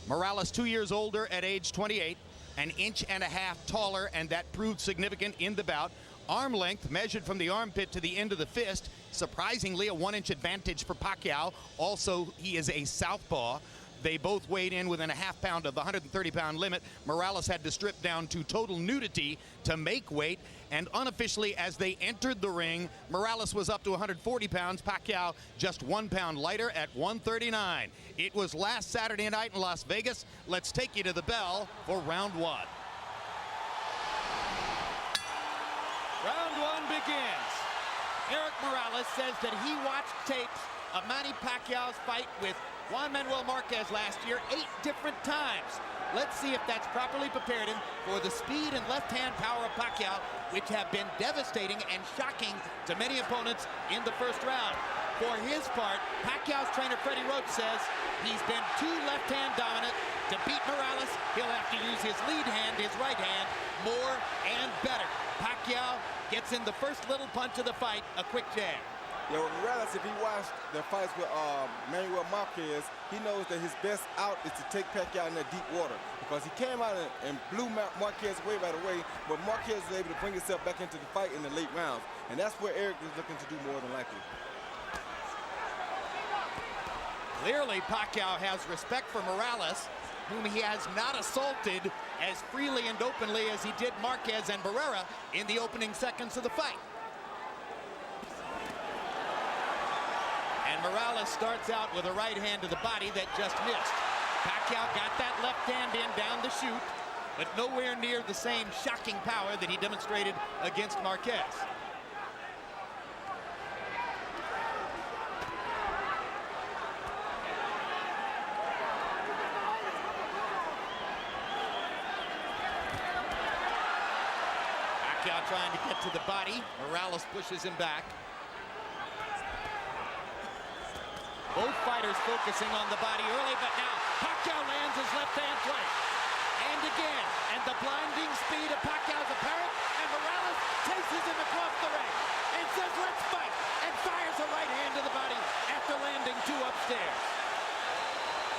Morales 2 years older at age 28, an inch and a half taller, and that proved significant in the bout. Arm length measured from the armpit to the end of the fist. Surprisingly, a 1-inch advantage for Pacquiao. Also, he is a southpaw. They both weighed in within a half pound of the 130-pound limit. Morales had to strip down to total nudity to make weight. And unofficially, as they entered the ring, Morales was up to 140 pounds. Pacquiao just 1 pound lighter at 139. It was last Saturday night in Las Vegas. Let's take you to the bell for round one. Round one begins. Erik Morales says that he watched tapes of Manny Pacquiao's fight with Juan Manuel Marquez last year 8 different times. Let's see if that's properly prepared him for the speed and left-hand power of Pacquiao, which have been devastating and shocking to many opponents in the first round. For his part, Pacquiao's trainer Freddie Roach says he's been too left-hand dominant. To beat Morales, he'll have to use his lead hand, his right hand, more and better. Pacquiao gets in the first little punch of the fight, a quick jab. Yeah, well, Morales, if he watched the fights with Manuel Marquez, he knows that his best out is to take Pacquiao in that deep water, because he came out and blew Marquez away right away, but Marquez was able to bring himself back into the fight in the late rounds, and that's where Erik is looking to do more than likely. Clearly, Pacquiao has respect for Morales, whom he has not assaulted as freely and openly as he did Marquez and Barrera in the opening seconds of the fight. And Morales starts out with a right hand to the body that just missed. Pacquiao got that left hand in down the chute, but nowhere near the same shocking power that he demonstrated against Marquez. Pacquiao trying to get to the body. Morales pushes him back. Both fighters focusing on the body early, but now Pacquiao lands his left-hand right. And again, and the blinding speed of Pacquiao's apparent, and Morales chases him across the ring and says, "Let's fight," and fires a right hand to the body after landing 2 upstairs.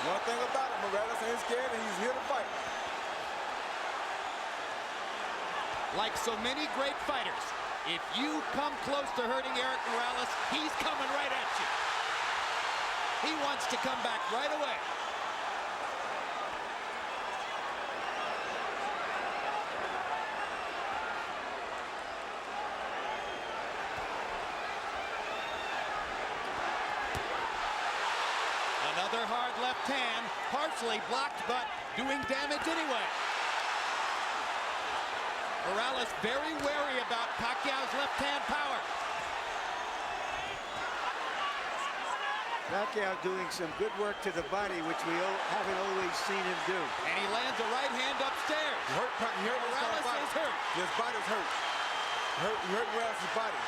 One thing about it, Morales ain't scared, and he's here to fight. Like so many great fighters, if you come close to hurting Erik Morales, he's coming right at you. He wants to come back right away. Another hard left hand, partially blocked, but doing damage anyway. Morales very wary about Pacquiao's left-hand power. Pacquiao doing some good work to the body, which we haven't always seen him do. And he lands a right hand upstairs. Morales is hurt. His body's hurt. He hurt Morales' body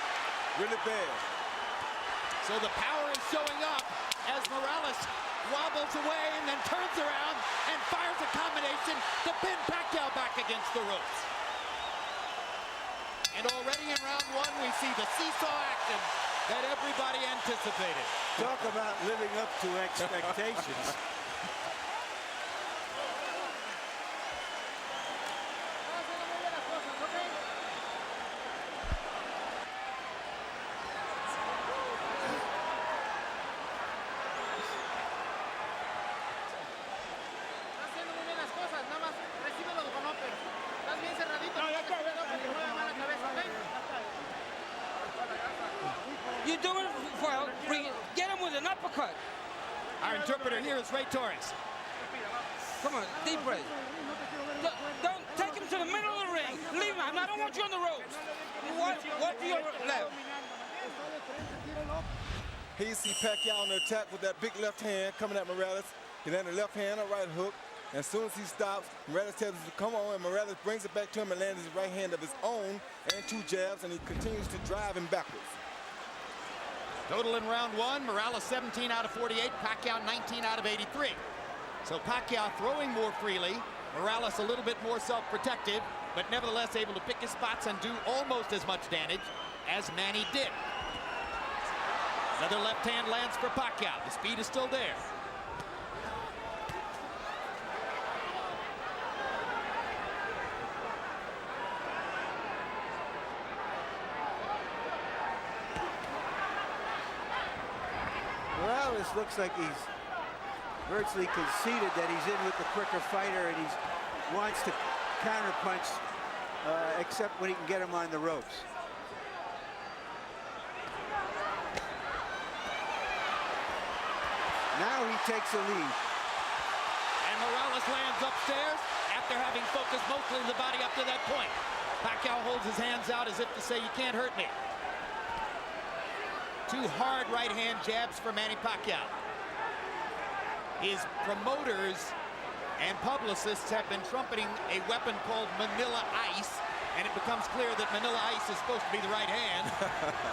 really bad. So the power is showing up as Morales wobbles away and then turns around and fires a combination to pin Pacquiao back against the ropes. And already in round one, we see the seesaw action that everybody anticipated. Talk about living up to expectations. You do it well. Get him with an uppercut. Our interpreter here is Ray Torres. Come on, deep breath. Don't take him to the middle of the ring. Leave him. I don't want you on the ropes. What to your left? Here you see Pacquiao on the attack with that big left hand coming at Morales. He landed a left hand, a right hook. And as soon as he stops, Morales tells him to come on, and Morales brings it back to him and lands his right hand of his own and 2 jabs, and he continues to drive him backwards. Total in round one, Morales 17 out of 48, Pacquiao 19 out of 83. So Pacquiao throwing more freely, Morales a little bit more self-protective, but nevertheless able to pick his spots and do almost as much damage as Manny did. Another left hand lands for Pacquiao. The speed is still there. Morales looks like he's virtually conceded that he's in with the quicker fighter, and he wants to counterpunch, except when he can get him on the ropes. Now he takes a lead. And Morales lands upstairs after having focused mostly the body up to that point. Pacquiao holds his hands out as if to say, you can't hurt me. Two hard right-hand jabs for Manny Pacquiao. His promoters and publicists have been trumpeting a weapon called Manila Ice, and it becomes clear that Manila Ice is supposed to be the right hand.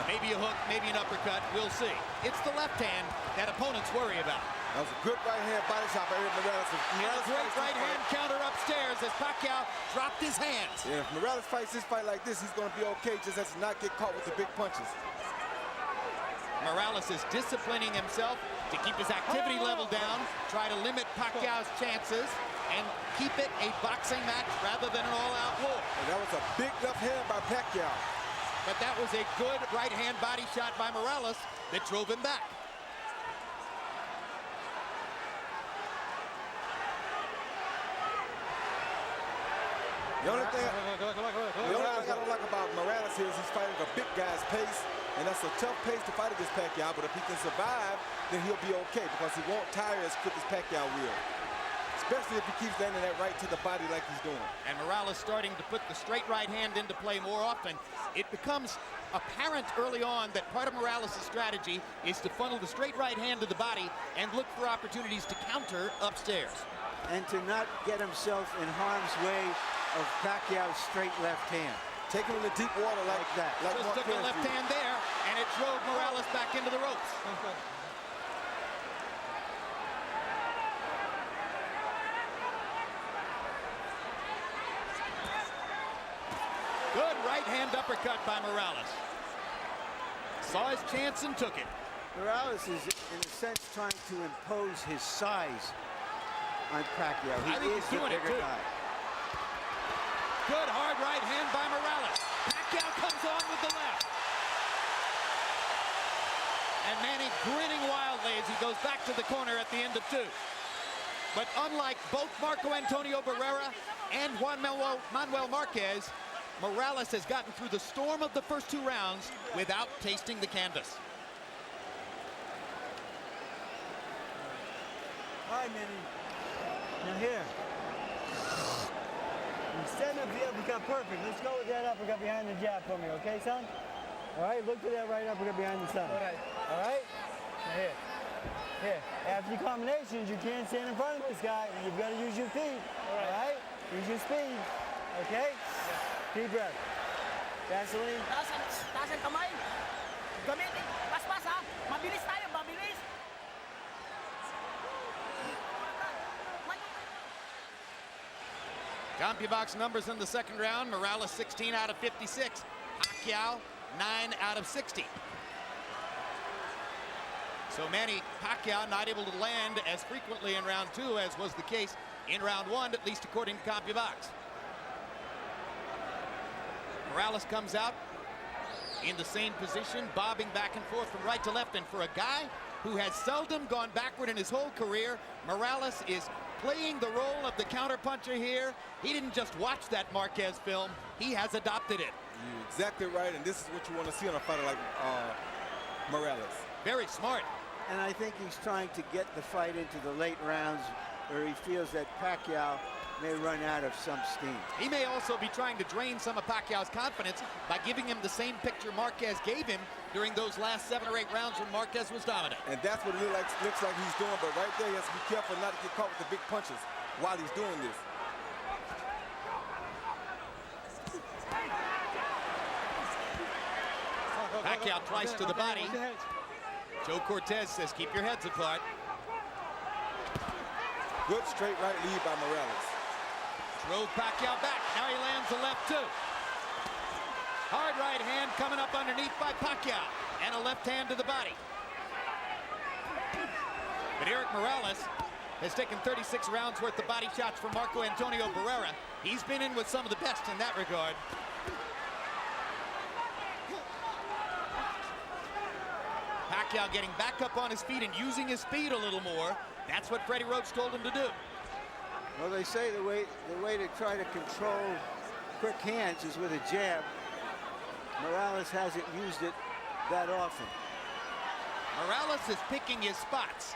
Maybe a hook, maybe an uppercut, we'll see. It's the left hand that opponents worry about. That was a good right-hand body shot by Erik Morales. And a great right-hand counter upstairs as Pacquiao dropped his hands. Yeah, if Morales fights this fight like this, he's going to be okay, just has to not get caught with the big punches. Morales is disciplining himself to keep his activity level down, try to limit Pacquiao's chances, and keep it a boxing match rather than an all-out war. And that was a big left hand by Pacquiao. But that was a good right-hand body shot by Morales that drove him back. The only thing I don't like about Morales here is he's fighting a big guy's pace, and that's a tough pace to fight against Pacquiao, but if he can survive, then he'll be okay because he won't tire as quick as Pacquiao will. Especially if he keeps landing that right to the body like he's doing. And Morales starting to put the straight right hand into play more often. It becomes apparent early on that part of Morales' strategy is to funnel the straight right hand to the body and look for opportunities to counter upstairs. And to not get himself in harm's way of Pacquiao's straight left hand. Take him in the deep water like that. Like Just took the left hand there, and it drove Morales back into the ropes. Good right hand uppercut by Morales. Saw his chance and took it. Morales is, in a sense, trying to impose his size on Pacquiao. He is the bigger guy. Good hard right hand by Morales. Pacquiao comes on with the left. And Manny grinning wildly as he goes back to the corner at the end of two. But unlike both Marco Antonio Barrera and Juan Manuel Marquez, Morales has gotten through the storm of the first two rounds without tasting the canvas. All right, Manny. Now here. You set up the uppercut perfect. Let's go with that uppercut behind the jab for me, okay, son? All right, look for that right uppercut behind the son. All right. All right? Now here. Here. After your combinations, you can't stand in front of this guy. You've got to use your feet. All right? Use your speed. Okay? Deep breath. Vaseline. Taas ang kamay. Gamitin. Paspas ha. Mabilis tayo, mabilis. CompuBox numbers in the second round. Morales 16 out of 56. Pacquiao 9 out of 60. So Manny Pacquiao not able to land as frequently in round two as was the case in round one, at least according to CompuBox. Morales comes out in the same position, bobbing back and forth from right to left. And for a guy who has seldom gone backward in his whole career, Morales is playing the role of the counterpuncher here. He didn't just watch that Marquez film, he has adopted it. You're exactly right, and this is what you want to see on a fighter like Morales. Very smart. And I think he's trying to get the fight into the late rounds where he feels that Pacquiao may run out of some steam. He may also be trying to drain some of Pacquiao's confidence by giving him the same picture Marquez gave him during those last 7 or 8 rounds when Marquez was dominant. And that's what it looks like he's doing, but right there he has to be careful not to get caught with the big punches while he's doing this. Pacquiao twice to the body. Joe Cortez says, keep your heads apart. Good straight right lead by Morales. Drove Pacquiao back. Now he lands the left too. Hard right hand coming up underneath by Pacquiao. And a left hand to the body. But Erik Morales has taken 36 rounds worth of body shots from Marco Antonio Barrera. He's been in with some of the best in that regard. Pacquiao getting back up on his feet and using his speed a little more. That's what Freddie Roach told him to do. Well, they say the way to try to control quick hands is with a jab. Morales hasn't used it that often. Morales is picking his spots.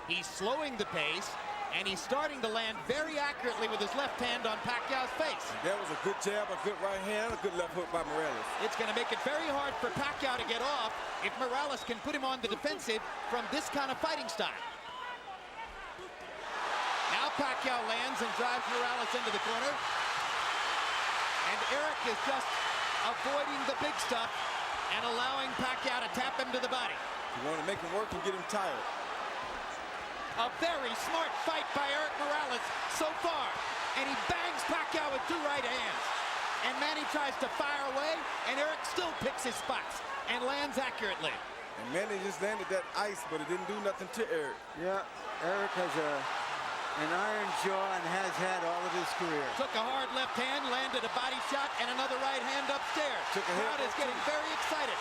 He's slowing the pace, and he's starting to land very accurately with his left hand on Pacquiao's face. That was a good jab, a good right hand, a good left hook by Morales. It's going to make it very hard for Pacquiao to get off if Morales can put him on the defensive from this kind of fighting style. Now Pacquiao lands and drives Morales into the corner. And Erik is just avoiding the big stuff and allowing Pacquiao to tap him to the body. You want to make him work and get him tired. A very smart fight by Erik Morales so far. And he bangs Pacquiao with two right hands. And Manny tries to fire away, and Erik still picks his spots and lands accurately. And Manny just landed that ice, but it didn't do nothing to Erik. Yeah, Erik has an iron jaw and has had all of his career. Took a hard left hand, landed a body shot, and another right hand upstairs. Took a Crowd is getting very excited.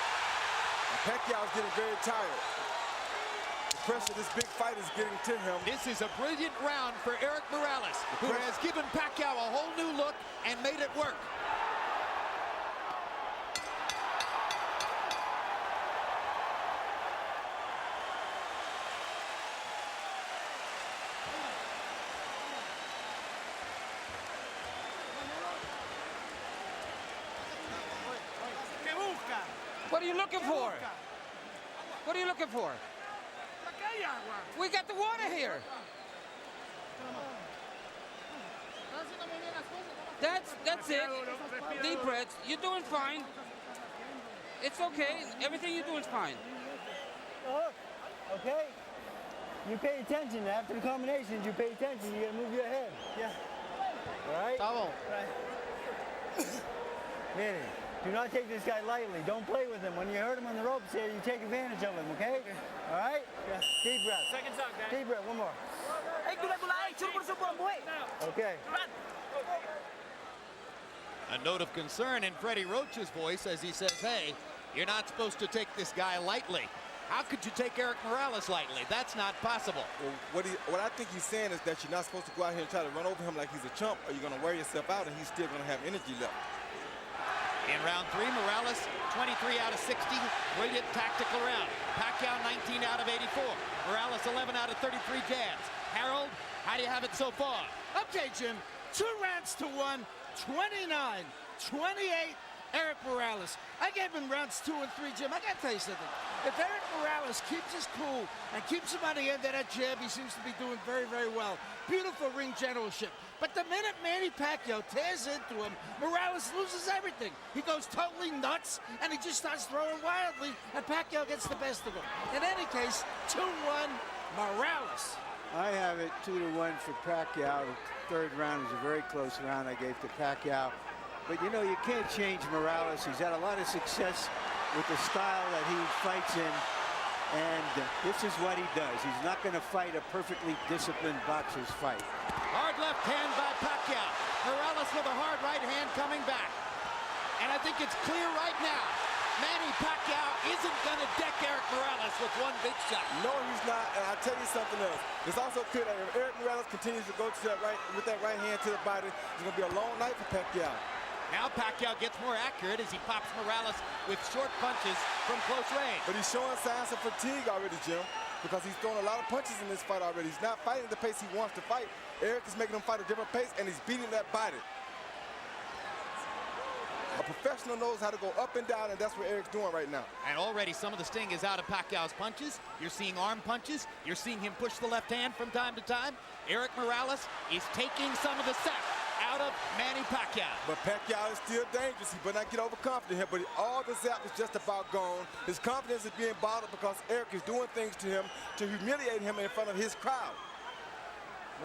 Pacquiao's getting very tired. The pressure of this big fight is getting to him. This is a brilliant round for Erik Morales, who has given Pacquiao a whole new look and made it work. What are you looking for? What are you looking for? We got the water here. That's it. Deep breaths. You're doing fine. It's okay. Everything you're doing is fine. Okay? You pay attention. After the combinations, you pay attention. You gotta move your head. Yeah. All right? Right. Manny, do not take this guy lightly. Don't play with him. When you hurt him on the ropes here, you take advantage of him, okay? All right? Yeah. Deep breath. Second time, guys. Deep breath. One more. Hey, Okay. A note of concern in Freddie Roach's voice as he says, hey, you're not supposed to take this guy lightly. How could you take Erik Morales lightly? That's not possible. Well, what I think he's saying is that you're not supposed to go out here and try to run over him like he's a chump, or you're going to wear yourself out and he's still going to have energy left. In round 3, Morales, 23 out of 60. Brilliant tactical round. Pacquiao, 19 out of 84. Morales, 11 out of 33 jabs. Harold, how do you have it so far? Okay, Jim. 2 rounds to 1, 29, 28, Erik Morales. I gave him rounds 2 and 3, Jim. I got to tell you something. If Erik Morales keeps his cool and keeps him on the end of that jab, he seems to be doing very, very well. Beautiful ring generalship. But the minute Manny Pacquiao tears into him, Morales loses everything. He goes totally nuts, and he just starts throwing wildly, and Pacquiao gets the best of him. In any case, 2-1, Morales. I have it 2-1 for Pacquiao. The third round is a very close round I gave to Pacquiao. But you know, you can't change Morales. He's had a lot of success with the style that he fights in. And this is what he does. He's not going to fight a perfectly disciplined boxer's fight. Hard left hand by Pacquiao. Morales with a hard right hand coming back. And I think it's clear right now, Manny Pacquiao isn't going to deck Erik Morales with one big shot. No, he's not, and I'll tell you something else. It's also clear that if Erik Morales continues to go to that with that right hand to the body, it's going to be a long night for Pacquiao. Now Pacquiao gets more accurate as he pops Morales with short punches from close range. But he's showing signs of fatigue already, Jim, because he's throwing a lot of punches in this fight already. He's not fighting the pace he wants to fight. Erik is making him fight a different pace, and he's beating that body. A professional knows how to go up and down, and that's what Erik's doing right now. And already some of the sting is out of Pacquiao's punches. You're seeing arm punches. You're seeing him push the left hand from time to time. Erik Morales is taking some of the sap out of Manny Pacquiao. But Pacquiao is still dangerous. He better not get overconfident here, but all the zap is just about gone. His confidence is being bottled because Erik is doing things to him to humiliate him in front of his crowd.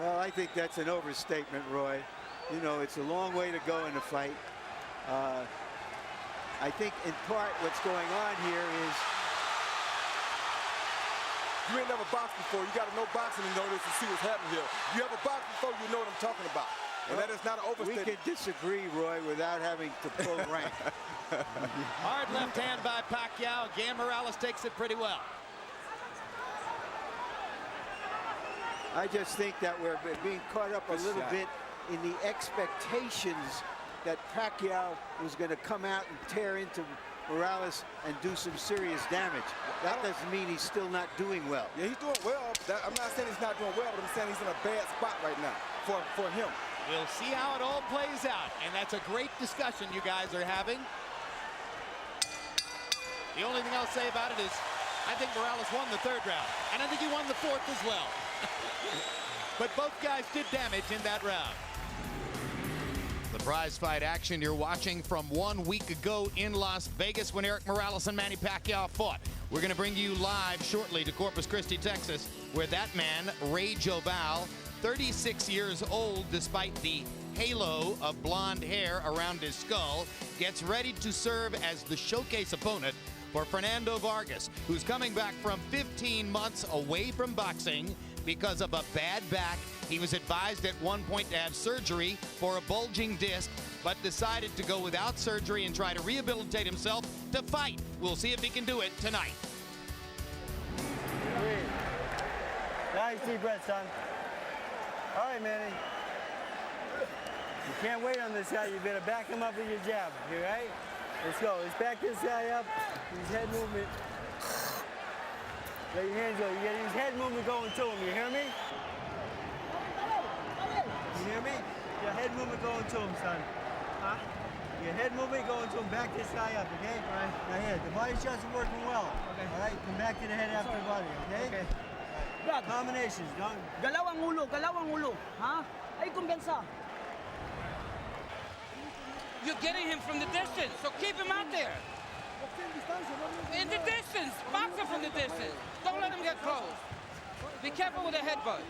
Well, I think that's an overstatement, Roy. You know, it's a long way to go in the fight. I think in part what's going on here is you ain't never boxed before. You got to know boxing to know this and see what's happening here. You ever boxed before, you know what I'm talking about. And that is not an overstatement. We can disagree, Roy, without having to pull rank. Hard left hand by Pacquiao. Again, Morales takes it pretty well. I just think that we're being caught up a little bit in the expectations that Pacquiao was going to come out and tear into Morales and do some serious damage. That doesn't mean he's still not doing well. Yeah, he's doing well. I'm not saying he's not doing well, but I'm saying he's in a bad spot right now for him. We'll see how it all plays out, and that's a great discussion you guys are having. The only thing I'll say about it is I think Morales won the third round, and I think he won the fourth as well. But both guys did damage in that round. The prize fight action you're watching from 1 week ago in Las Vegas when Erik Morales and Manny Pacquiao fought. We're going to bring you live shortly to Corpus Christi, Texas, where that man, Ray Jobal, 36 years old despite the halo of blonde hair around his skull, gets ready to serve as the showcase opponent for Fernando Vargas, who's coming back from 15 months away from boxing because of a bad back. He was advised at one point to have surgery for a bulging disc, but decided to go without surgery and try to rehabilitate himself to fight. We'll see if he can do it tonight. Nice deep breath, son. All right, Manny. You can't wait on this guy. You better back him up with your jab. You right? Let's go. Let's back this guy up. His head movement. Let your hands go. You get his head movement going to him. You hear me? You hear me? Your head movement going to him, son. Huh? Your head movement going to him. Back this guy up, okay? All right. Now here, the body shots are working well. Okay. All right, come back to the head after the body, okay? Okay. Right. Combinations, don't. Galaw ang ulo, ha? Ay kumpensa. You're getting him from the distance, so keep him out there. In the distance, box him from the distance. Don't let him get close. Be careful with the headbutt.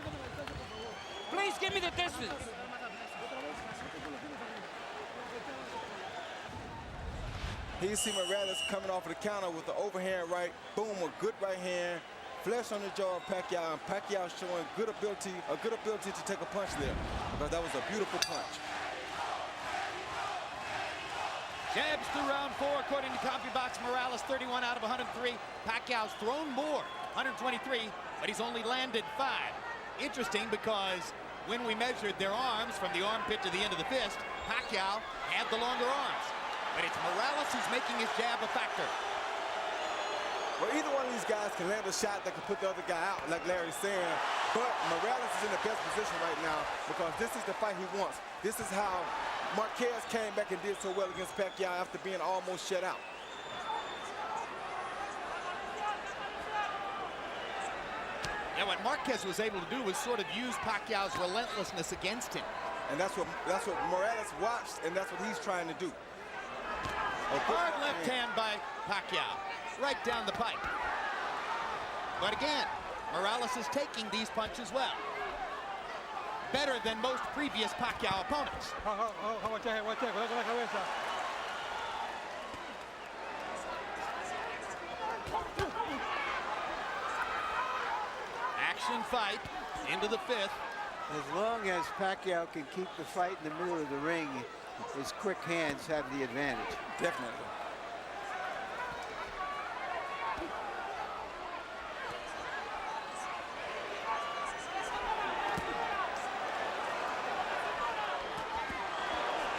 Please give me the distance. Here you see Morales coming off of the counter with the overhand right, boom, a good right hand, flesh on the jaw of Pacquiao, and Pacquiao showing a good ability to take a punch there, because that was a beautiful punch. Jabs through round 4, according to CompuBox. Morales 31 out of 103. Pacquiao's thrown more, 123, but he's only landed 5. Interesting, because when we measured their arms from the armpit to the end of the fist, Pacquiao had the longer arms. But it's Morales who's making his jab a factor. Well, either one of these guys can land a shot that can put the other guy out, like Larry's saying. But Morales is in the best position right now because this is the fight he wants. This is how Marquez came back and did so well against Pacquiao after being almost shut out. Yeah, what Marquez was able to do was sort of use Pacquiao's relentlessness against him. And that's what Morales watched, and that's what he's trying to do. A hard left hand by Pacquiao, right down the pipe. But again, Morales is taking these punches well. Better than most previous Pacquiao opponents. Action fight into the 5th. As long as Pacquiao can keep the fight in the middle of the ring, his quick hands have the advantage. Definitely.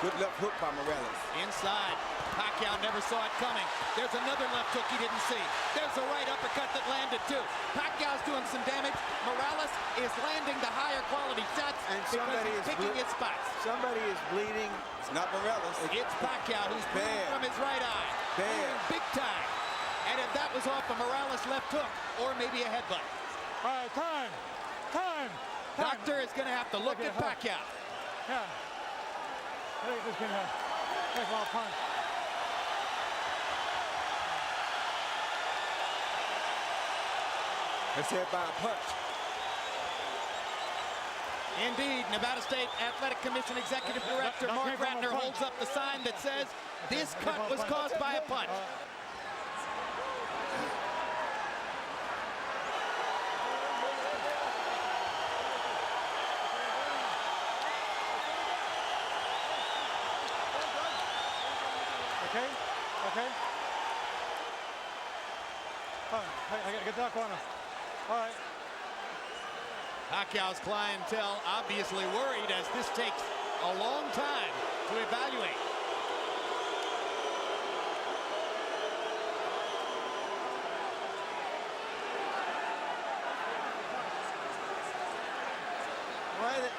Good left hook by Morales. Inside. Pacquiao never saw it coming. There's another left hook he didn't see. There's a right uppercut that landed too. Pacquiao's doing some damage. Morales is landing the higher quality shots and somebody is picking his spots. Somebody is bleeding. It's not Morales. It's Pacquiao who's bleeding from his right eye. Bad. Big time. And if that was off a Morales left hook or maybe a headbutt. All right, time. Doctor is going to have to look at Pacquiao. Yeah. I think this can take off punch. It's hit by a punch. Indeed, Nevada State Athletic Commission Executive Director Mark Ratner holds up the sign that says this cut was caused by a punch. Okay. All right, I gotta get that corner. All right. Pacquiao's clientele obviously worried as this takes a long time to evaluate.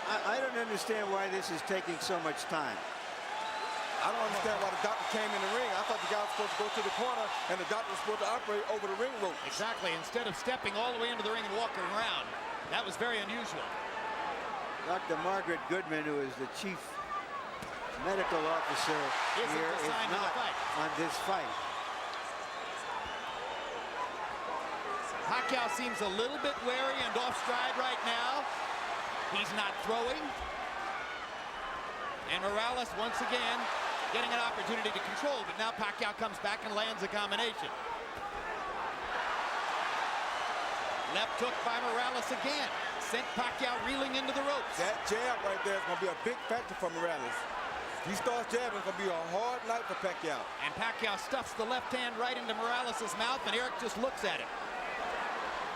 I don't understand why this is taking so much time. I don't understand why the doctor came in the ring. I thought the guy was supposed to go to the corner and the doctor was supposed to operate over the ring rope. Exactly, instead of stepping all the way into the ring and walking around. That was very unusual. Dr. Margaret Goodman, who is the chief medical officer here, is not on this fight. Pacquiao seems a little bit wary and off stride right now. He's not throwing. And Morales once again getting an opportunity to control, but now Pacquiao comes back and lands a combination. Left hook by Morales again. Sent Pacquiao reeling into the ropes. That jab right there is going to be a big factor for Morales. If he starts jabbing, it's going to be a hard night for Pacquiao. And Pacquiao stuffs the left hand right into Morales' mouth, and Erik just looks at him.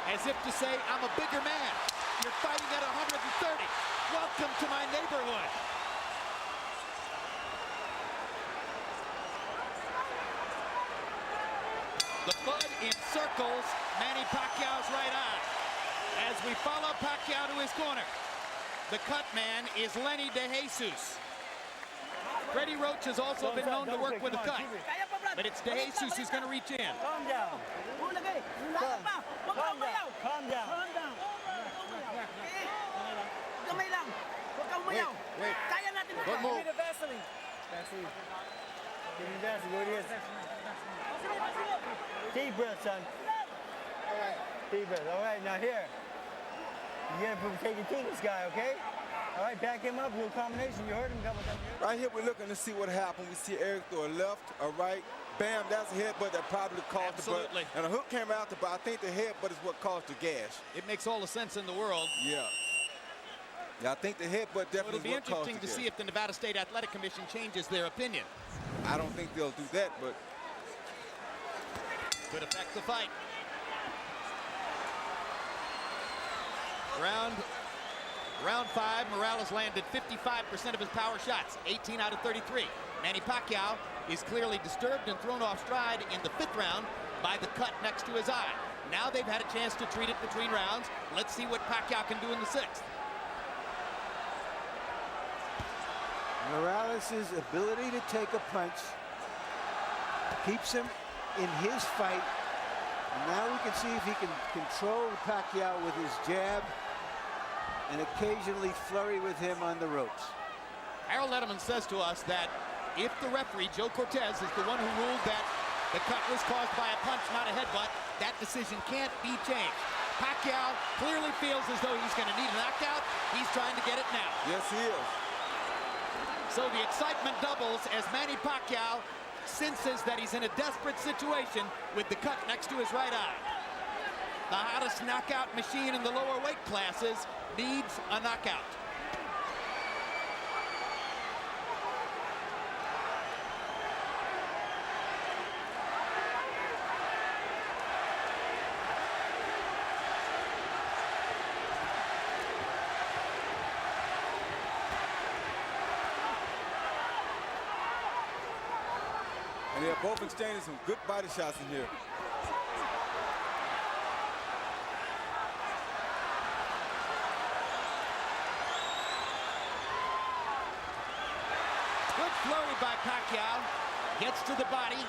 As if to say, I'm a bigger man. You're fighting at 130. Welcome to my neighborhood. The mud encircles Manny Pacquiao's right eye. As we follow Pacquiao to his corner, the cut man is Lenny DeJesus. Freddie Roach has also been known to work with a cut, but it's DeJesus who's going to reach in. Calm down. Calm down. Calm down. Wait. Don't move. Give me the Vaseline. Vaseline. Give me the Vaseline. What it is. Deep breath, son. All right. Deep breath. All right, now here. You're going to take it to this guy, okay? All right, back him up. Do a combination. You heard him. Right here, we're looking to see what happened. We see Erik throw a left, a right. Bam, that's a headbutt that probably caused the butt. And a hook came out, but I think the headbutt is what caused the gash. It makes all the sense in the world. Yeah. Yeah, I think the headbutt definitely It'll be interesting to see if the Nevada State Athletic Commission changes their opinion. I don't think they'll do that, but could affect the fight. Round 5, Morales landed 55% of his power shots, 18 out of 33. Manny Pacquiao is clearly disturbed and thrown off stride in the 5th round by the cut next to his eye. Now they've had a chance to treat it between rounds. Let's see what Pacquiao can do in the 6th. Morales' ability to take a punch keeps him in his fight. And now we can see if he can control Pacquiao with his jab and occasionally flurry with him on the ropes. Harold Letterman says to us that if the referee, Joe Cortez, is the one who ruled that the cut was caused by a punch, not a headbutt, that decision can't be changed. Pacquiao clearly feels as though he's going to need a knockout. He's trying to get it now. yes, he is. So the excitement doubles as Manny Pacquiao senses that he's in a desperate situation with the cut next to his right eye. The hottest knockout machine in the lower weight classes needs a knockout. And they're both exchanging some good body shots in here. Good flurry by Pacquiao. Gets to the body.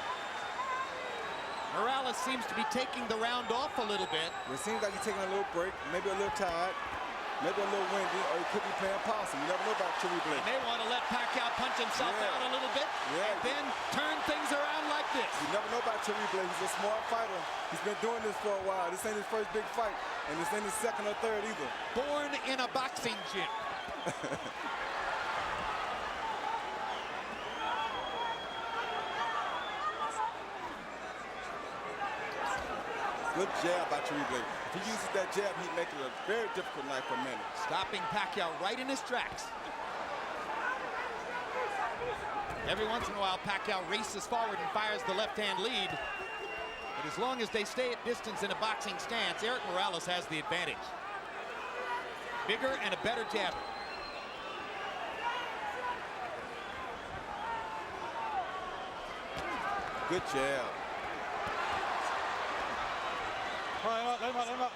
Morales seems to be taking the round off a little bit. It seems like he's taking a little break, maybe a little tired, maybe a little windy, or he could be playing possum. You never know about Cherry Blake. They want to let Pacquiao punch himself out a little bit and then turn things around like this. You never know about Cherry Blake. He's a smart fighter. He's been doing this for a while. This ain't his first big fight, and this ain't his second or third either. Born in a boxing gym. Good jab by Cherry Blake. If he uses that jab, he'd make it a very difficult night for Manny. Stopping Pacquiao right in his tracks. Every once in a while, Pacquiao races forward and fires the left-hand lead. But as long as they stay at distance in a boxing stance, Erik Morales has the advantage. Bigger and a better jabber. Good jab. All right, let him up.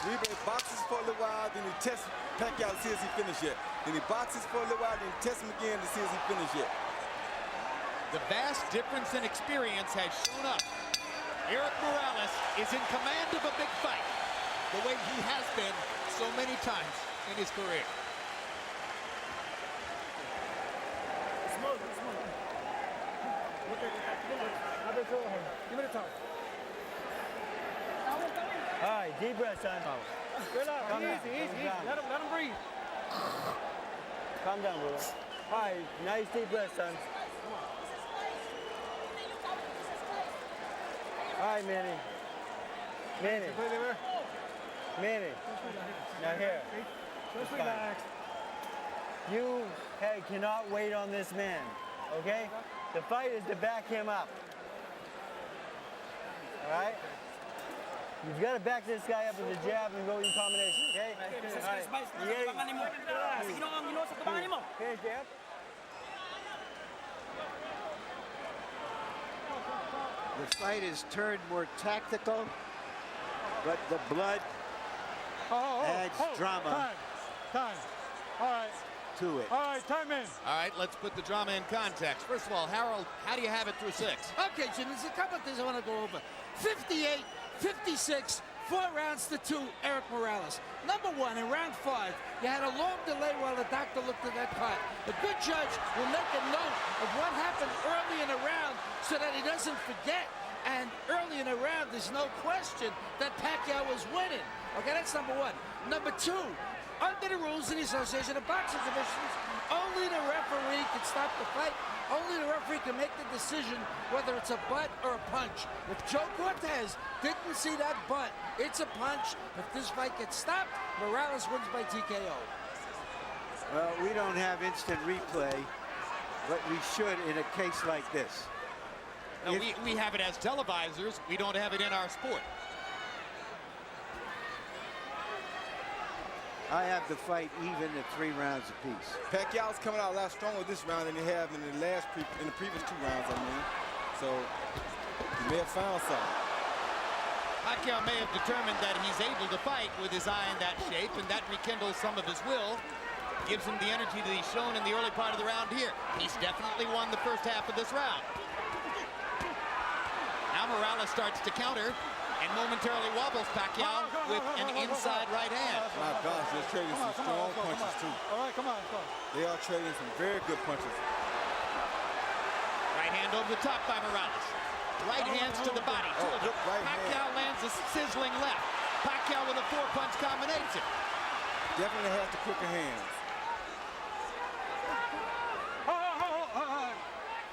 Uribe boxes for a little while, then he tests Pacquiao to see if he finished yet. Then he boxes for a little while, then he tests him again to see if he finished yet. The vast difference in experience has shown up. Erik Morales is in command of a big fight, the way he has been so many times in his career. Give me the top. All right, deep breath, son. Relax, Calm down. easy. Let him breathe. Calm down, brother. All right, nice deep breath, son. All right, Manny. Manny. Now here. Just relax. You cannot wait on this man, okay? The fight is to back him up. All right? You've got to back this guy up with a jab and go in combination, okay? All right. Okay, jab. The fight is turned more tactical, but the blood adds drama Time. All right. to it. All right, time in. All right, let's put the drama in context. First of all, Harold, how do you have it through 6? Okay, Jim, there's a couple of things I want to go over. 58, 56, 4 rounds to 2, Erik Morales. Number 1, in round 5, you had a long delay while the doctor looked at that card. A good judge will make a note of what happened early in the round so that he doesn't forget. And early in the round, there's no question that Pacquiao was winning. Okay, that's number 1. Number 2, under the rules of the Association of Boxing Commissions, only the referee can stop the fight. Only the referee can make the decision whether it's a butt or a punch. If Joe Cortez didn't see that butt, it's a punch. If this fight gets stopped, Morales wins by TKO. Well, we don't have instant replay, but we should in a case like this. No, we have it as televisors. We don't have it in our sport. I have the fight even at 3 rounds apiece. Pacquiao's coming out a lot stronger this round than he have in the previous 2 rounds, I mean. So he may have found something. Pacquiao may have determined that he's able to fight with his eye in that shape, and that rekindles some of his will. Gives him the energy that he's shown in the early part of the round here. He's definitely won the first half of this round. Now Morales starts to counter and momentarily wobbles Pacquiao with an inside right hand. My gosh, they're trading some strong punches, too. All right, come on. They are trading some very good punches. Right hand over the top by Morales. Right hands to the body. Good right Pacquiao hand. lands a sizzling left. Pacquiao with a 4-punch combination. Definitely has the quicker hands.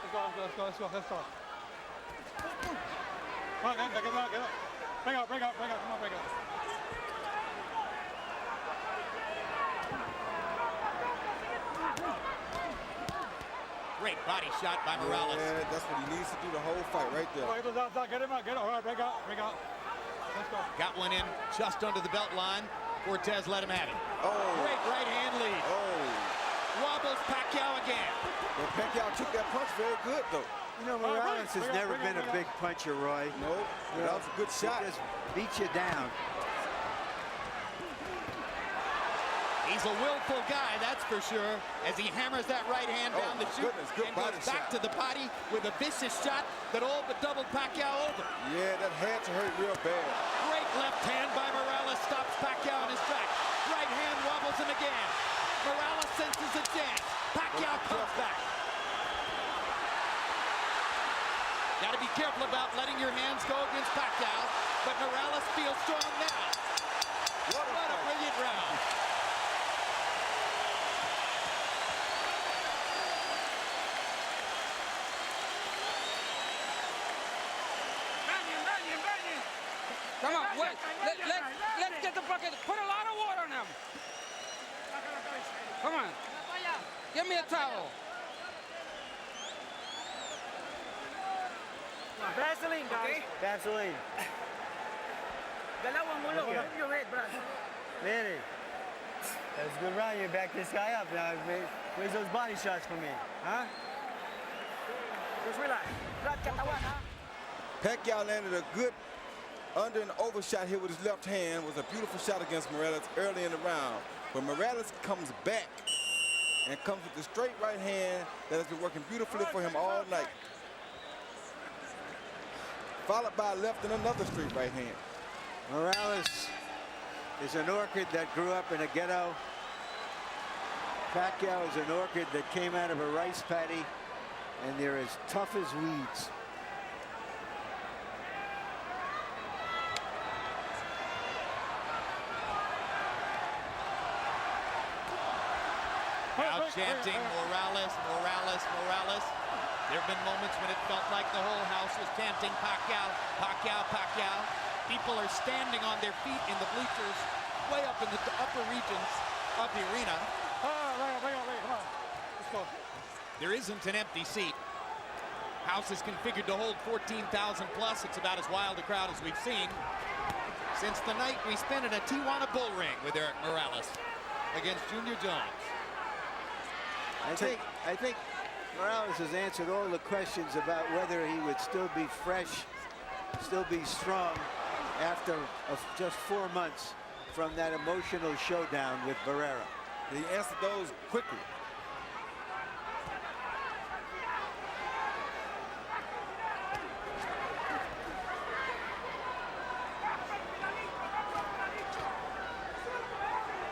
Let's go. Come on, get up. Break out. Come on, break out. Great body shot by Morales. Yeah, that's what he needs to do the whole fight right there. Get him out. All right, break out. Let's go. Got one in just under the belt line. Cortez let him have it. Oh. Great right hand lead. Oh. Wobbles Pacquiao again. Well, Pacquiao took that punch very good, though. You know, Morales has never been a big puncher, Roy. No, that was a good shot. He just beat you down. He's a willful guy, that's for sure, as he hammers that right hand down the chute and goes back to the body with a vicious shot that all but doubled Pacquiao over. Yeah, that had to hurt real bad. Great left hand by Morales stops Pacquiao in his tracks. Right hand wobbles him again. Morales senses a chance. Pacquiao comes back. Got to be careful about letting your hands go against Pacquiao, but Morales feels strong now. What a brilliant round. Come on, wait. Let's get the bucket. Put a lot of water on him. Come on. Give me a towel. Vaseline, guys. Vaseline. Dalawang mulo. Your head, brother. Manny, that was a good round. You back this guy up. Now, where's those body shots for me? Huh? Just relax. Relax, katawan, ha? Pacquiao landed a good under and over shot here with his left hand. Was a beautiful shot against Morales early in the round. But Morales comes back and comes with the straight right hand that has been working beautifully for him all night. Followed by a left and another straight right hand. Morales is an orchid that grew up in a ghetto. Pacquiao is an orchid that came out of a rice paddy, and they're as tough as weeds. Now chanting Morales, Morales, Morales. There have been moments when it felt like the whole house was chanting Pacquiao, Pacquiao, Pacquiao. People are standing on their feet in the bleachers, way up in the upper regions of the arena. Come on. Let's go. There isn't an empty seat. House is configured to hold 14,000 plus. It's about as wild a crowd as we've seen since the night we spent in a Tijuana bull ring with Erik Morales against Junior Jones. I think Morales has answered all the questions about whether he would still be fresh, still be strong after just 4 months from that emotional showdown with Barrera. He answered those quickly.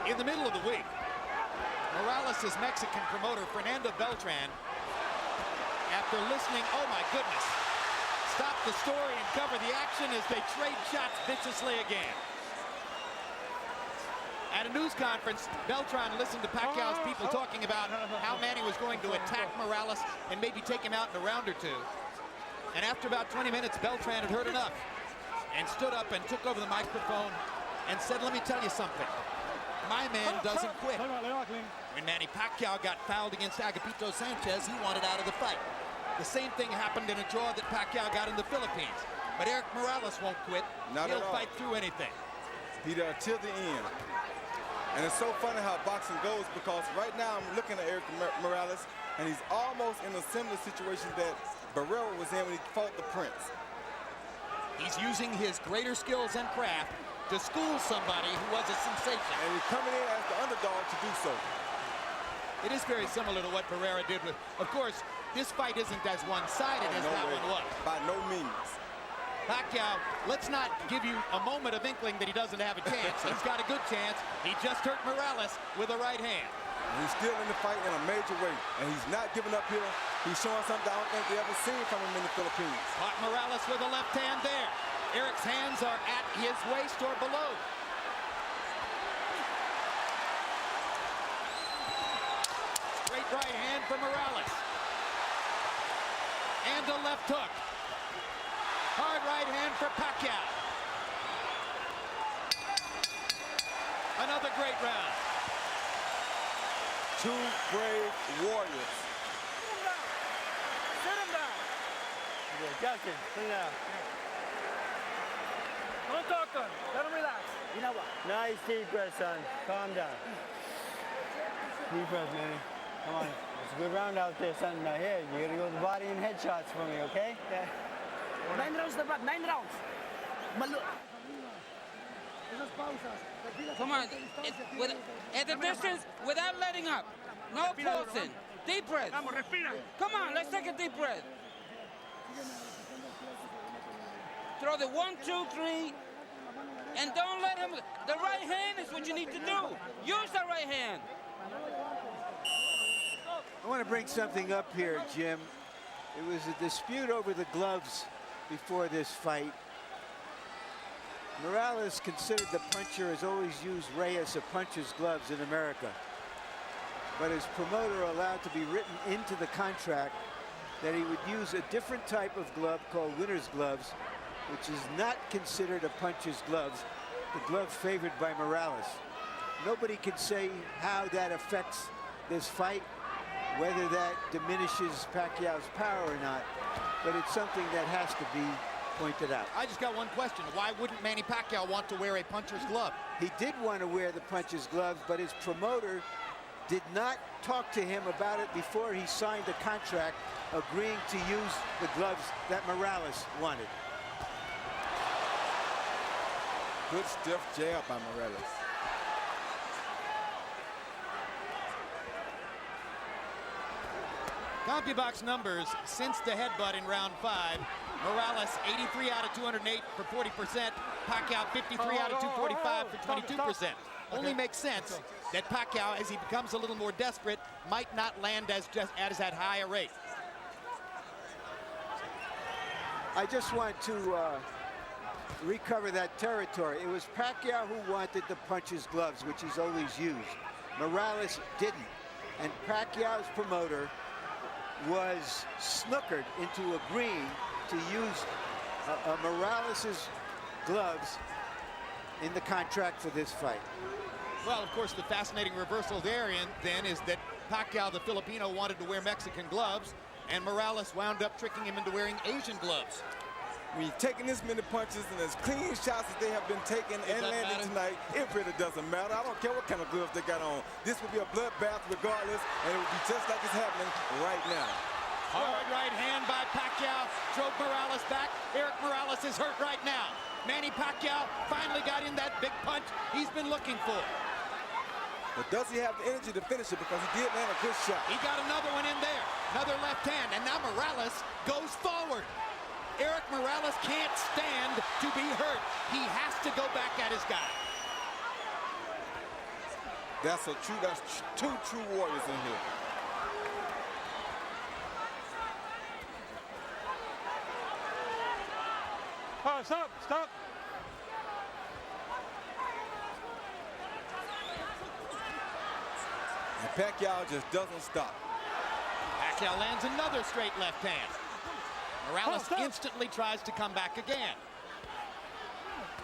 In the middle of the week, Morales' Mexican promoter, Fernando Beltran, after listening, oh my goodness, stopped the story and covered the action as they trade shots viciously again. At a news conference, Beltran listened to Pacquiao's people talking about how Manny was going to attack Morales and maybe take him out in a round or two. And after about 20 minutes, Beltran had heard enough and stood up and took over the microphone and said, let me tell you something. My man doesn't quit. When Manny Pacquiao got fouled against Agapito Sanchez, he wanted out of the fight. The same thing happened in a draw that Pacquiao got in the Philippines. But Erik Morales won't quit. He'll fight through anything. He there till the end. And it's so funny how boxing goes, because right now I'm looking at Erik Morales, and he's almost in a similar situation that Barrera was in when he fought the Prince. He's using his greater skills and craft to school somebody who was a sensation. And he's coming in as the underdog to do so. It is very similar to what Barrera did with, of course, this fight isn't as one-sided as that one was. By no means. Pacquiao, let's not give you a moment of inkling that he doesn't have a chance. He's got a good chance. He just hurt Morales with a right hand. And he's still in the fight in a major way, and he's not giving up here. He's showing something I don't think they ever seen from him in the Philippines. Caught Morales with a left hand there. Erik's hands are at his waist or below. Straight right hand for Morales. And a left hook. Hard right hand for Pacquiao. Another great round. Two brave warriors. Sit him down. Okay, Justin, sit him down. Don't talk to him. Let him relax. You know what? Nice deep breath, son. Calm down. Deep breath, Manny. Come on. It's a good round out there, son. Now here, you gotta go to the body and headshots for me, okay? Yeah. 9 rounds na, Brad. 9 rounds. Come on. At the distance, without letting up. No pulsing. Deep breath. Come on, let's take a deep breath. Throw the 1, 2, 3, and don't let him. The right hand is what you need to do. Use the right hand. I want to bring something up here, Jim. It was a dispute over the gloves before this fight. Morales, considered the puncher, has always used Reyes, a puncher's gloves in America. But his promoter allowed to be written into the contract that he would use a different type of glove called winner's gloves, which is not considered a puncher's gloves, the glove favored by Morales. Nobody can say how that affects this fight, whether that diminishes Pacquiao's power or not, but it's something that has to be pointed out. I just got one question. Why wouldn't Manny Pacquiao want to wear a puncher's glove? He did want to wear the puncher's gloves, but his promoter did not talk to him about it before he signed the contract, agreeing to use the gloves that Morales wanted. Good stiff jab by Morales. CompuBox numbers since the headbutt in round 5. Morales 83 out of 208 for 40%. Pacquiao 53 out of 245 for 22%. Only makes sense that Pacquiao, as he becomes a little more desperate, might not land as at high a rate. I just want to recover that territory. It was Pacquiao who wanted the puncher's gloves, which he's always used. Morales didn't. And Pacquiao's promoter was snookered into agreeing to use Morales's gloves in the contract for this fight. Well, of course, the fascinating reversal there then is that Pacquiao, the Filipino, wanted to wear Mexican gloves, and Morales wound up tricking him into wearing Asian gloves. When you're taking this many punches and as clean shots as they have been taken and landing tonight, it really doesn't matter. I don't care what kind of gloves they got on. This will be a bloodbath regardless, and it will be just like it's happening right now. Hard right hand by Pacquiao drove Morales back. Erik Morales is hurt right now. Manny Pacquiao finally got in that big punch he's been looking for. But does he have the energy to finish it? Because he did land a good shot. He got another one in there. Another left hand, and now Morales goes forward. Erik Morales can't stand to be hurt. He has to go back at his guy. That's two true warriors in here. Oh, stop, stop. And Pacquiao just doesn't stop. Pacquiao lands another straight left hand. Morales instantly tries to come back again.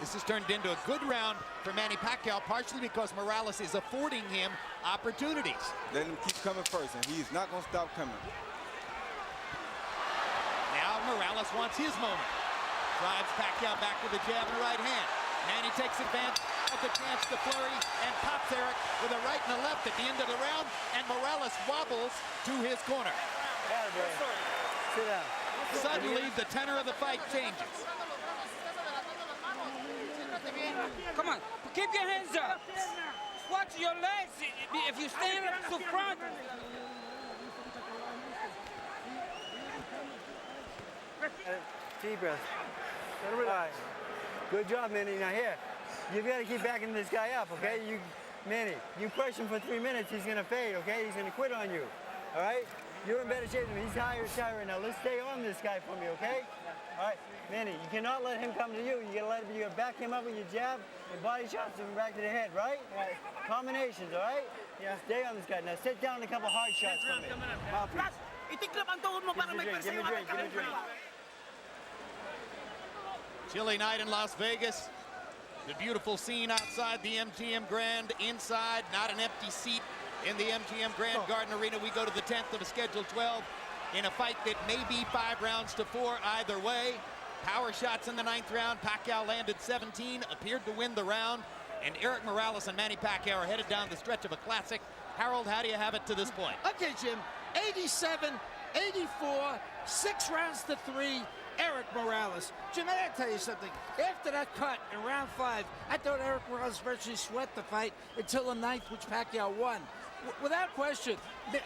This has turned into a good round for Manny Pacquiao, partially because Morales is affording him opportunities. Let him keep coming first, and he's not going to stop coming. Now Morales wants his moment. Drives Pacquiao back with a jab and a right hand. Manny takes advantage of the chance to flurry and pops Erik with a right and a left at the end of the round, and Morales wobbles to his corner. Sit down. Suddenly, the tenor of the fight changes. Come on, keep your hands up. Watch your legs. If you stand up to front. Deep breath. All right. Good job, Manny. Now here, you've got to keep backing this guy up, okay? Manny, you crush him for 3 minutes, he's going to fade, okay? He's going to quit on you, all right? You're in better shape than him. He's higher side right now. Let's stay on this guy for me, okay? All right, Manny, you cannot let him come to you. You gotta back him up with your jab and body shots him back to the head, right? Right. Combinations, all right? Yeah. Stay on this guy. Now sit down a couple hard shots for me. Itiklop ang tuhod mo para may pwersa yung aking kamay. Chilly night in Las Vegas. The beautiful scene outside the MGM Grand. Inside, not an empty seat in the MGM Grand Garden Arena. We go to the 10th of a scheduled 12 in a fight that may be 5 rounds to 4 either way. Power shots in the 9th round. Pacquiao landed 17, appeared to win the round. And Erik Morales and Manny Pacquiao are headed down the stretch of a classic. Harold, how do you have it to this point? Okay, Jim, 87, 84, 6 rounds to 3. Erik Morales. Jim, I gotta tell you something. After that cut in round 5, I thought Erik Morales virtually swept the fight until the 9th, which Pacquiao won. Without question,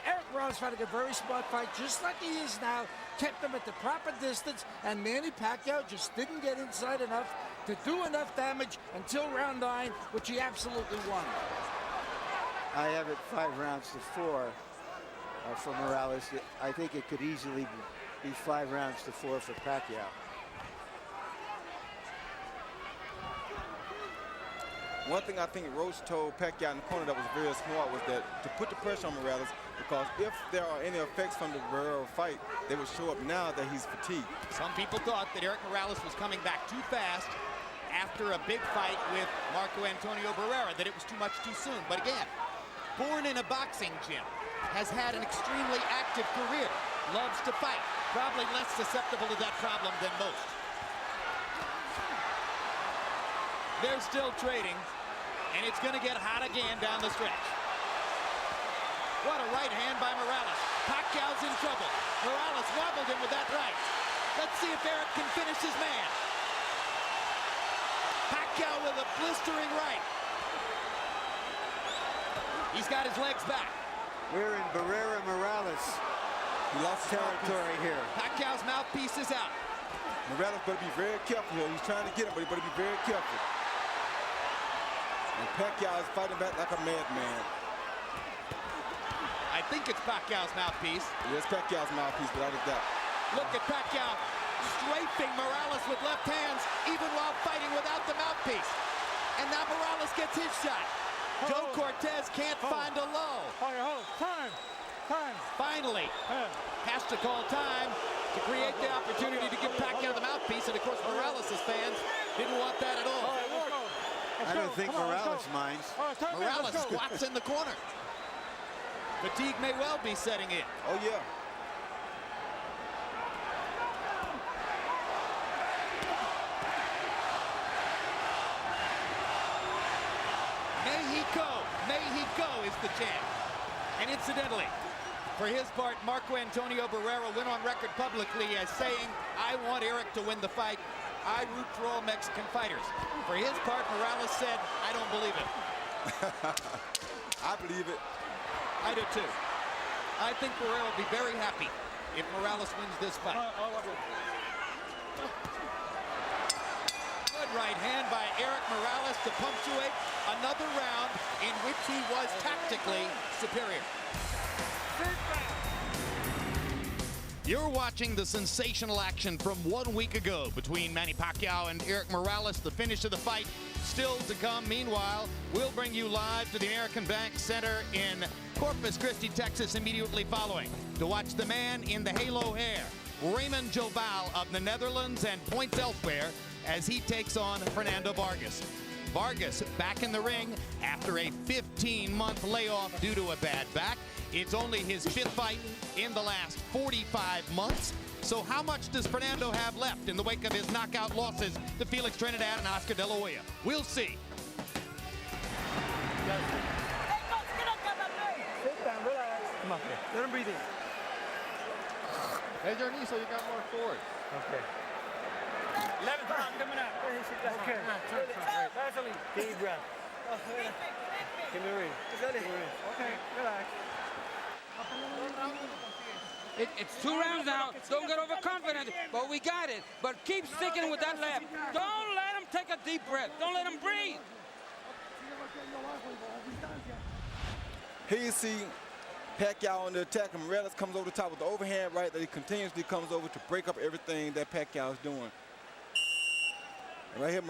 Erik Morales fighting a very smart fight, just like he is now, kept him at the proper distance, and Manny Pacquiao just didn't get inside enough to do enough damage until round 9, which he absolutely won. I have it 5 rounds to 4 for Morales. I think it could easily be 5 rounds to 4 for Pacquiao. One thing I think Roach told Pacquiao in the corner that was very smart was that to put the pressure on Morales, because if there are any effects from the Barrero fight, they would show up now that he's fatigued. Some people thought that Erik Morales was coming back too fast after a big fight with Marco Antonio Barrera, that it was too much too soon. But again, born in a boxing gym, has had an extremely active career, loves to fight, probably less susceptible to that problem than most. They're still trading, and it's going to get hot again down the stretch. What a right hand by Morales. Pacquiao's in trouble. Morales wobbled him with that right. Let's see if Erik can finish his man. Pacquiao with a blistering right. He's got his legs back. We're in Barrera Morales. He lost territory here. Pacquiao's mouthpiece is out. Morales better be very careful here. He's trying to get him, but he better be very careful. And Pacquiao is fighting back like a madman. I think it's Pacquiao's mouthpiece. Yes, Pacquiao's mouthpiece, without a doubt. Look at Pacquiao strafing Morales with left hands, even while fighting without the mouthpiece. And now Morales gets his shot. Joe Cortez can't find a low. Time. Finally, has to call time to create the opportunity to give Pacquiao the mouthpiece. And of course, Morales' fans didn't want that at all. I don't think Morales minds. Morales squats in the corner. Fatigue may well be setting in. Oh, yeah. Mexico is the champ. And incidentally, for his part, Marco Antonio Barrera went on record publicly as saying, I want Erik to win the fight. I root for all Mexican fighters. For his part, Morales said, I don't believe it. I believe it. I do too. I think Barrera will be very happy if Morales wins this fight. Good right hand by Erik Morales to punctuate another round in which he was tactically superior. You're watching the sensational action from 1 week ago between Manny Pacquiao and Erik Morales. The finish of the fight still to come. Meanwhile, we'll bring you live to the American Bank Center in Corpus Christi, Texas, immediately following to watch the man in the halo hair, Raymond Jobal of the Netherlands, and points elsewhere as he takes on Fernando Vargas. Vargas back in the ring after a 15-month layoff due to a bad back. It's only his 5th fight in the last 45 months. So how much does Fernando have left in the wake of his knockout losses to Felix Trinidad and Oscar De La Hoya? We'll see. Sit down, relax. Come on, let him breathe in. Raise your knee so you got more forward. Okay. 11 pounds coming out. Okay. Deep breath. Give me a ring. Okay, relax. It's 2 rounds now. Don't get overconfident, but we got it. But keep sticking with that left. Don't let him take a deep breath. Don't let him breathe. Here you see Pacquiao on the attack, and Morales comes over the top with the overhand right that he continuously comes over to break up everything that Pacquiao is doing. And right here,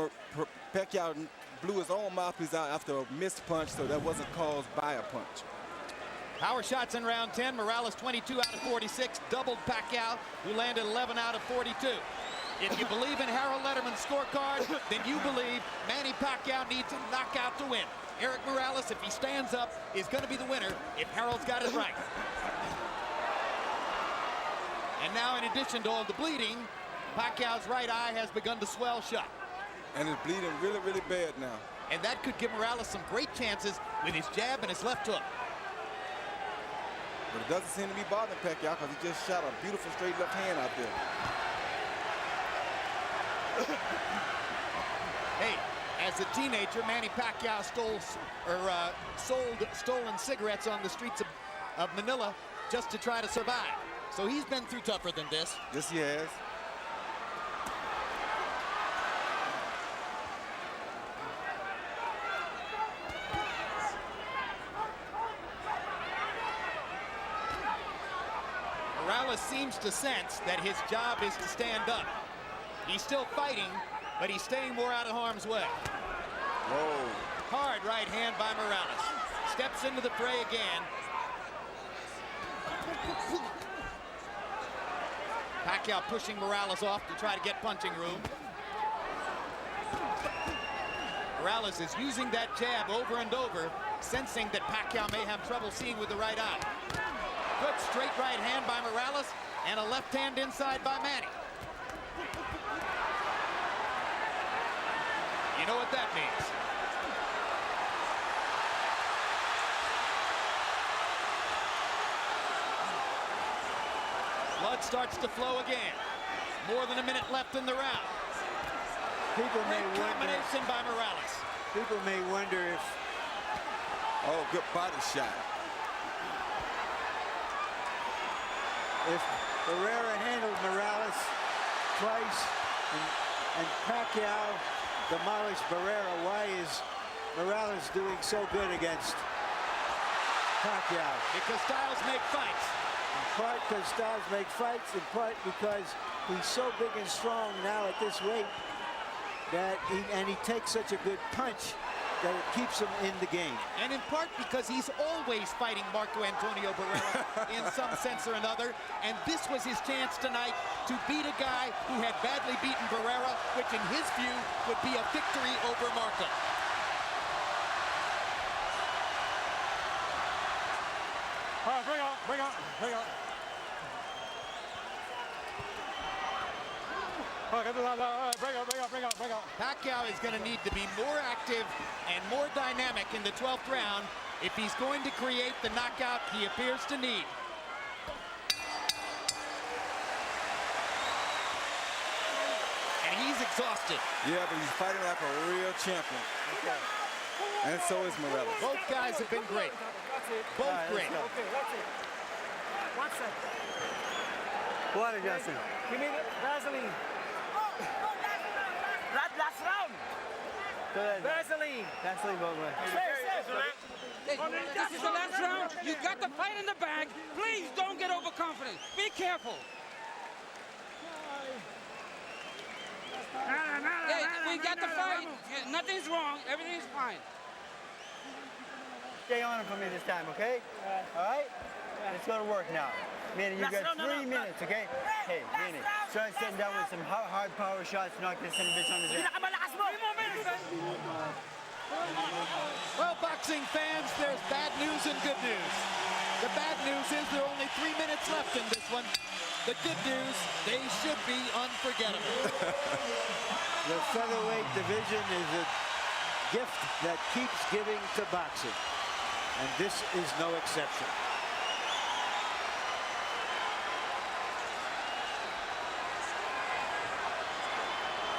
Pacquiao blew his own mouthpiece out after a missed punch, so that wasn't caused by a punch. Power shots in round 10. Morales 22 out of 46, doubled Pacquiao, who landed 11 out of 42. If you believe in Harold Letterman's scorecard, then you believe Manny Pacquiao needs a knockout to win. Erik Morales, if he stands up, is going to be the winner if Harold's got it right. And now, in addition to all the bleeding, Pacquiao's right eye has begun to swell shut. And it's bleeding really, really bad now. And that could give Morales some great chances with his jab and his left hook. But it doesn't seem to be bothering Pacquiao because he just shot a beautiful straight left hand out there. Hey, as a teenager, Manny Pacquiao sold stolen cigarettes on the streets of Manila just to try to survive. So he's been through tougher than this. Yes, he has. Morales seems to sense that his job is to stand up. He's still fighting, but he's staying more out of harm's way. Whoa. Hard right hand by Morales. Steps into the fray again. Pacquiao pushing Morales off to try to get punching room. Morales is using that jab over and over, sensing that Pacquiao may have trouble seeing with the right eye. Good straight right hand by Morales and a left hand inside by Manny. You know what that means. Blood starts to flow again. More than a minute left in the round. People may Great wonder. combination by Morales. People may wonder if. Oh, good body shot. If Barrera handled Morales twice and Pacquiao demolished Barrera, why is Morales doing so good against Pacquiao? Because styles make fights. In part because styles make fights, in part because he's so big and strong now at this weight that he takes such a good punch that it keeps him in the game. And in part because he's always fighting Marco Antonio Barrera in some sense or another. And this was his chance tonight to beat a guy who had badly beaten Barrera, which in his view would be a victory over Marco. All right, bring on, bring on, bring on. All right, bring on, bring on, bring on, bring on. Pacquiao is going to need to be more active and more dynamic in the 12th round if he's going to create the knockout he appears to need. And he's exhausted. Yeah, but he's fighting like a real champion. Okay. And so is Morales. Both guys have been great. Both great. Okay, that's it. 1 second. Water, Justin. Give me the Vaseline. Last round. Go ahead. Vaseline. Vaseline, both ways. Hey, this is the last round. You got the fight in the bag. Please don't get overconfident. Be careful. Hey, we got the fight. Nothing's wrong. Everything's fine. Stay on him for me this time, okay? All right? Let's go to work now. Manny, you got 3 minutes, okay? Hey, Manny, start sitting down with some hard power shots, knock this son of a bitch on his head. Well, boxing fans, there's bad news and good news. The bad news is there are only 3 minutes left in this one. The good news, they should be unforgettable. The featherweight division is a gift that keeps giving to boxing, and this is no exception.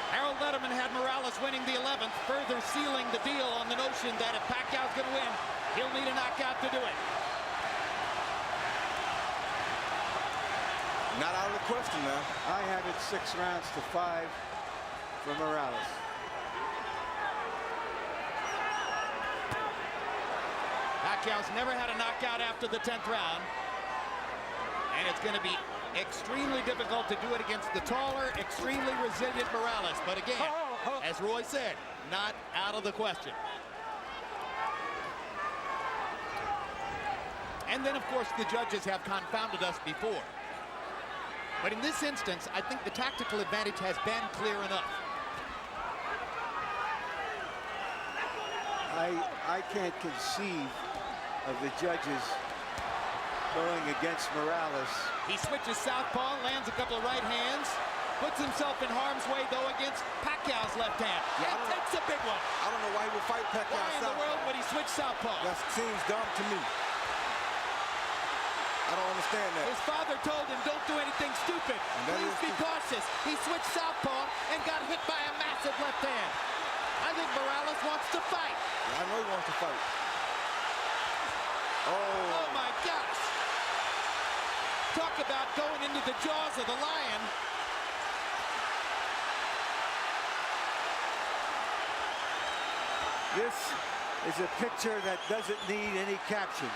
Harold Letterman had Morales winning the 11th, further sealing the deal on the notion that if Pacquiao's going to win, he'll need a knockout to do it. Not out of the question now. I have it 6 rounds to 5 for Morales. Pacquiao's never had a knockout after the 10th round. And it's going to be extremely difficult to do it against the taller, extremely resilient Morales. But again, as Roy said, not out of the question. And then, of course, the judges have confounded us before. But in this instance, I think the tactical advantage has been clear enough. I can't conceive of the judges going against Morales. He switches southpaw, lands a couple of right hands, puts himself in harm's way, though, against Pacquiao's left hand. Yeah, and takes a big one. I don't know why he would fight Pacquiao Why in the southpaw. world would he switch southpaw? That seems dumb to me. I don't understand that. His father told him, don't do anything stupid. Please be cautious. He switched southpaw and got hit by a massive left hand. I think Morales wants to fight. Yeah, I know he wants to fight. Oh, my gosh. Talk about going into the jaws of the lion. This is a picture that doesn't need any captions.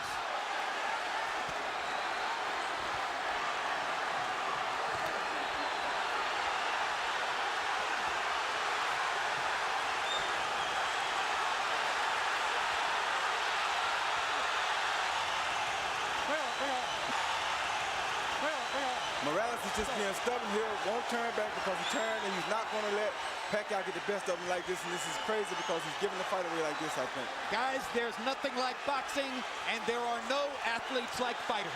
Morales is just being stubborn here, won't turn back because he turned, and he's not going to let Pacquiao get the best of him like this, and this is crazy because he's giving the fight away like this, I think. Guys, there's nothing like boxing, and there are no athletes like fighters.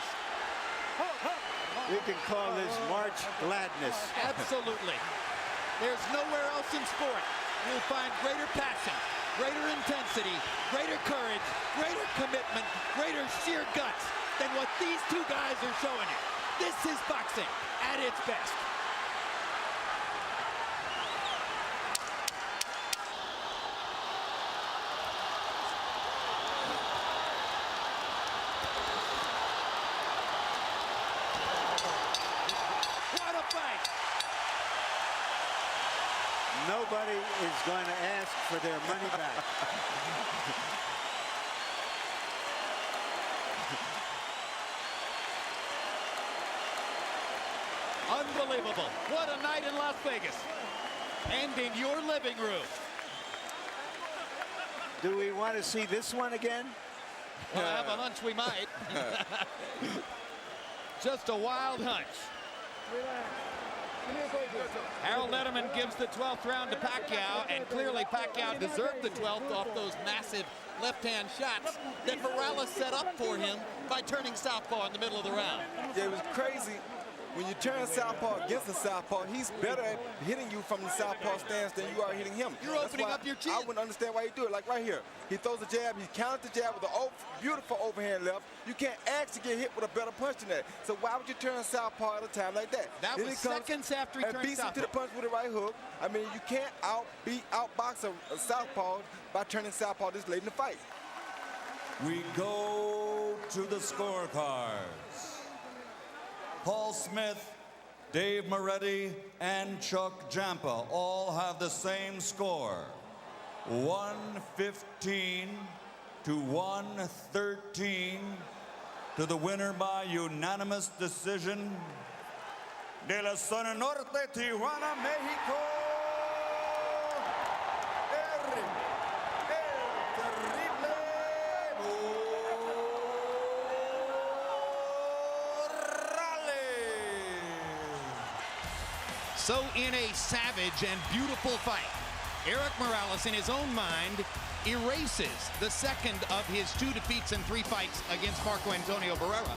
We can call this March Gladness. Absolutely. There's nowhere else in sport you'll find greater passion, greater intensity, greater courage, greater commitment, greater sheer guts than what these two guys are showing you. This is boxing at its best. What a fight! Nobody is going to ask for their money back. Unbelievable. What a night in Las Vegas. And in your living room. Do we want to see this one again? Well, I have a hunch we might. Just a wild hunch. Harold Letterman gives the 12th round to Pacquiao, and clearly Pacquiao deserved the 12th off those massive left-hand shots that Morales set up for him by turning southpaw in the middle of the round. Yeah, it was crazy. When you turn southpaw against a southpaw, he's better at hitting you from the southpaw stance than you are hitting him. You're opening up your chin. I wouldn't understand why he do it. Like right here, he throws a jab, he counters the jab with a beautiful overhand left. You can't actually get hit with a better punch than that. So why would you turn southpaw at a time like that? That was seconds after he turned beats him southpaw. to the punch with a right hook. I mean, you can't outbox a southpaw by turning southpaw this late in the fight. We go to the scorecards. Paul Smith, Dave Moretti, and Chuck Jampa all have the same score, 115 to 113 to the winner by unanimous decision. De la Zona Norte, Tijuana, Mexico, Erik So in a savage and beautiful fight, Erik Morales, in his own mind, erases the second of his 2 defeats in 3 fights against Marco Antonio Barrera.